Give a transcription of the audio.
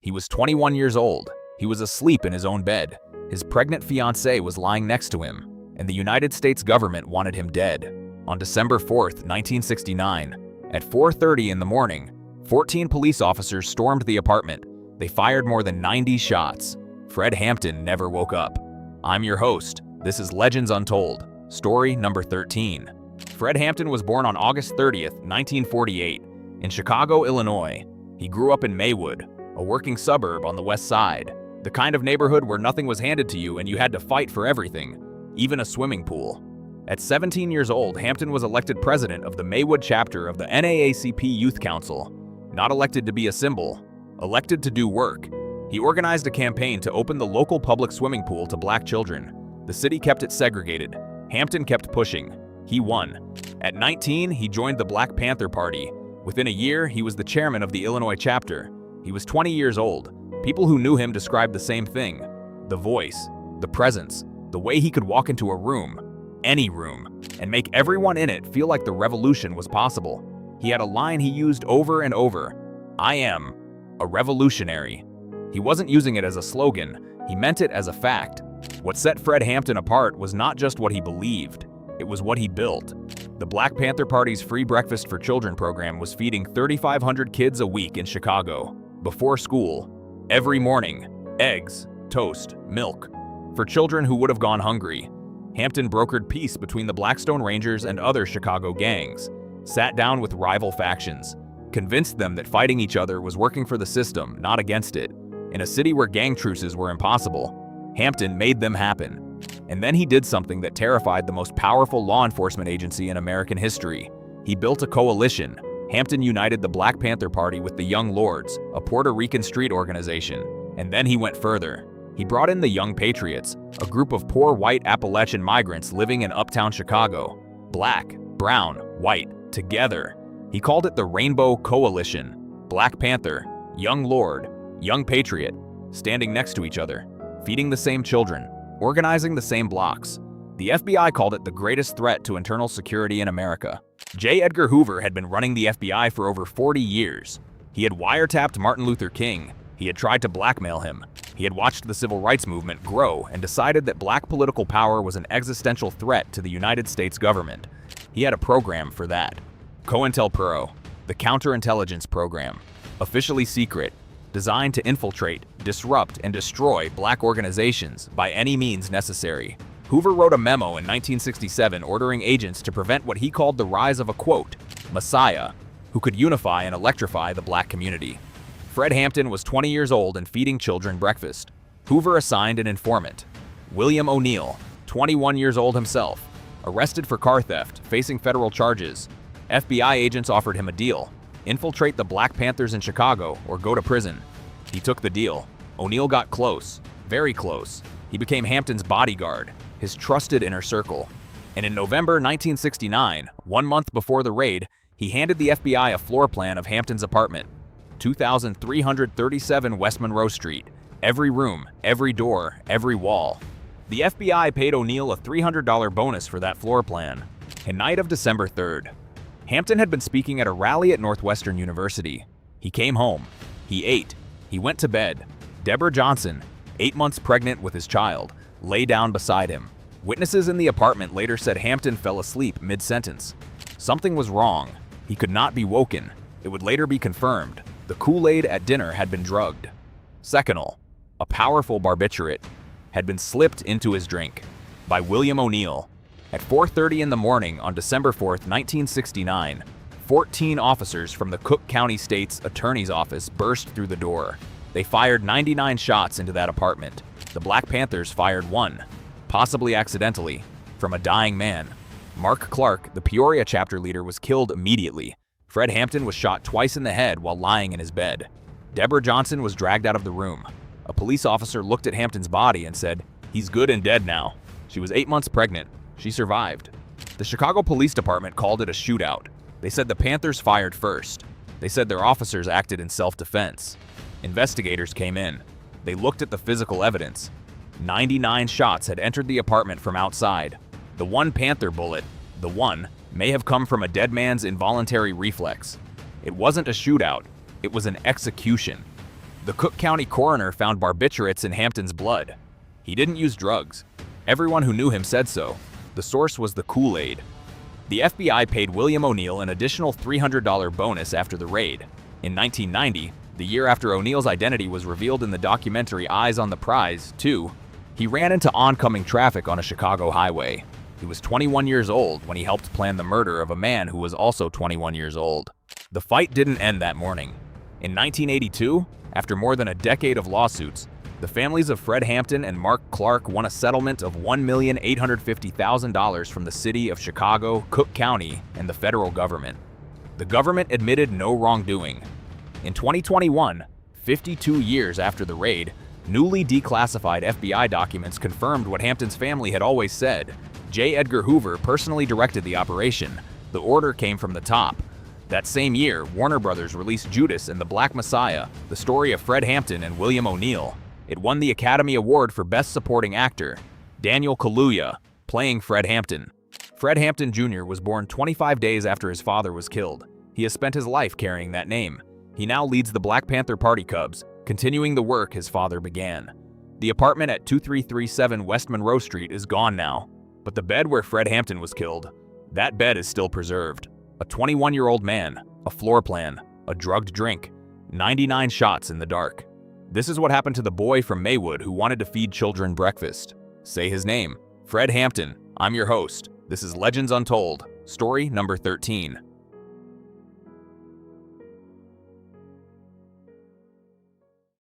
He was 21 years old. He was asleep in his own bed. His pregnant fiancée was lying next to him, and the United States government wanted him dead. On December 4th, 1969, at 4:30 in the morning, 14 police officers stormed the apartment. They fired more than 90 shots. Fred Hampton never woke up. I'm your host. This is Legends Untold, story number 13. Fred Hampton was born on August 30th, 1948, in Chicago, Illinois. He grew up in Maywood, a working suburb on the west side, the kind of neighborhood where nothing was handed to you and you had to fight for everything, even a swimming pool. At 17 years old, Hampton was elected president of the Maywood chapter of the NAACP Youth Council. Not elected to be a symbol, elected to do work. He organized a campaign to open the local public swimming pool to black children. The city kept it segregated. Hampton kept pushing. He won. At 19, he joined the Black Panther Party. Within a year, he was the chairman of the Illinois chapter. He was 20 years old. People who knew him described the same thing. The voice, the presence, the way he could walk into a room, any room, and make everyone in it feel like the revolution was possible. He had a line he used over and over: "I am a revolutionary." He wasn't using it as a slogan, he meant it as a fact. What set Fred Hampton apart was not just what he believed, it was what he built. The Black Panther Party's free breakfast for children program was feeding 3,500 kids a week in Chicago. Before school, every morning, eggs, toast, milk, for children who would have gone hungry. Hampton brokered peace between the Blackstone Rangers and other Chicago gangs, sat down with rival factions, convinced them that fighting each other was working for the system, not against it. In a city where gang truces were impossible, Hampton made them happen. And then he did something that terrified the most powerful law enforcement agency in American history. He built a coalition. Hampton united the Black Panther Party with the Young Lords, a Puerto Rican street organization. And then he went further. He brought in the Young Patriots, a group of poor white Appalachian migrants living in uptown Chicago. Black, brown, white, together. He called it the Rainbow Coalition. Black Panther, Young Lord, Young Patriot, standing next to each other, feeding the same children, organizing the same blocks. The FBI called it the greatest threat to internal security in America. J. Edgar Hoover had been running the FBI for over 40 years. He had wiretapped Martin Luther King. He had tried to blackmail him. He had watched the civil rights movement grow and decided that black political power was an existential threat to the United States government. He had a program for that. COINTELPRO, the counterintelligence program, officially secret, designed to infiltrate, disrupt, and destroy black organizations by any means necessary. Hoover wrote a memo in 1967 ordering agents to prevent what he called the rise of a, quote, messiah, who could unify and electrify the black community. Fred Hampton was 20 years old and feeding children breakfast. Hoover assigned an informant, William O'Neill, 21 years old himself, arrested for car theft, facing federal charges. FBI agents offered him a deal: infiltrate the Black Panthers in Chicago or go to prison. He took the deal. O'Neill got close, very close. He became Hampton's bodyguard, his trusted inner circle. And in November 1969, 1 month before the raid, he handed the FBI a floor plan of Hampton's apartment. 2,337 West Monroe Street. Every room, every door, every wall. The FBI paid O'Neill a $300 bonus for that floor plan. A night of December 3rd. Hampton had been speaking at a rally at Northwestern University. He came home. He ate. He went to bed. Deborah Johnson, 8 months pregnant with his child, lay down beside him. Witnesses in the apartment later said Hampton fell asleep mid-sentence. Something was wrong. He could not be woken. It would later be confirmed. The Kool-Aid at dinner had been drugged. Seconal, a powerful barbiturate, had been slipped into his drink by William O'Neill. At 4:30 in the morning on December 4th, 1969, 14 officers from the Cook County State's Attorney's Office burst through the door. They fired 99 shots into that apartment. The Black Panthers fired one, possibly accidentally, from a dying man. Mark Clark, the Peoria chapter leader, was killed immediately. Fred Hampton was shot twice in the head while lying in his bed. Deborah Johnson was dragged out of the room. A police officer looked at Hampton's body and said, "He's good and dead now." She was 8 months pregnant. She survived. The Chicago Police Department called it a shootout. They said the Panthers fired first. They said their officers acted in self-defense. Investigators came in. They looked at the physical evidence. 99 shots had entered the apartment from outside. The one Panther bullet, the one, may have come from a dead man's involuntary reflex. It wasn't a shootout. It was an execution. The Cook County coroner found barbiturates in Hampton's blood. He didn't use drugs. Everyone who knew him said so. The source was the Kool-Aid. The FBI paid William O'Neill an additional $300 bonus after the raid. In 1990, the year after O'Neill's identity was revealed in the documentary Eyes on the Prize, too, he ran into oncoming traffic on a Chicago highway. He was 21 years old when he helped plan the murder of a man who was also 21 years old. The fight didn't end that morning. In 1982, after more than a decade of lawsuits, the families of Fred Hampton and Mark Clark won a settlement of $1,850,000 from the city of Chicago, Cook County, and the federal government. The government admitted no wrongdoing. In 2021, 52 years after the raid, newly declassified FBI documents confirmed what Hampton's family had always said. J. Edgar Hoover personally directed the operation. The order came from the top. That same year, Warner Brothers released Judas and the Black Messiah, the story of Fred Hampton and William O'Neill. It won the Academy Award for Best Supporting Actor. Daniel Kaluuya, playing Fred Hampton. Fred Hampton Jr. was born 25 days after his father was killed. He has spent his life carrying that name. He now leads the Black Panther Party Cubs, continuing the work his father began. The apartment at 2337 West Monroe Street is gone now, but the bed where Fred Hampton was killed, that bed is still preserved. A 21-year-old man, a floor plan, a drugged drink, 99 shots in the dark. This is what happened to the boy from Maywood who wanted to feed children breakfast. Say his name, Fred Hampton. I'm your host. This is Legends Untold, story number 13.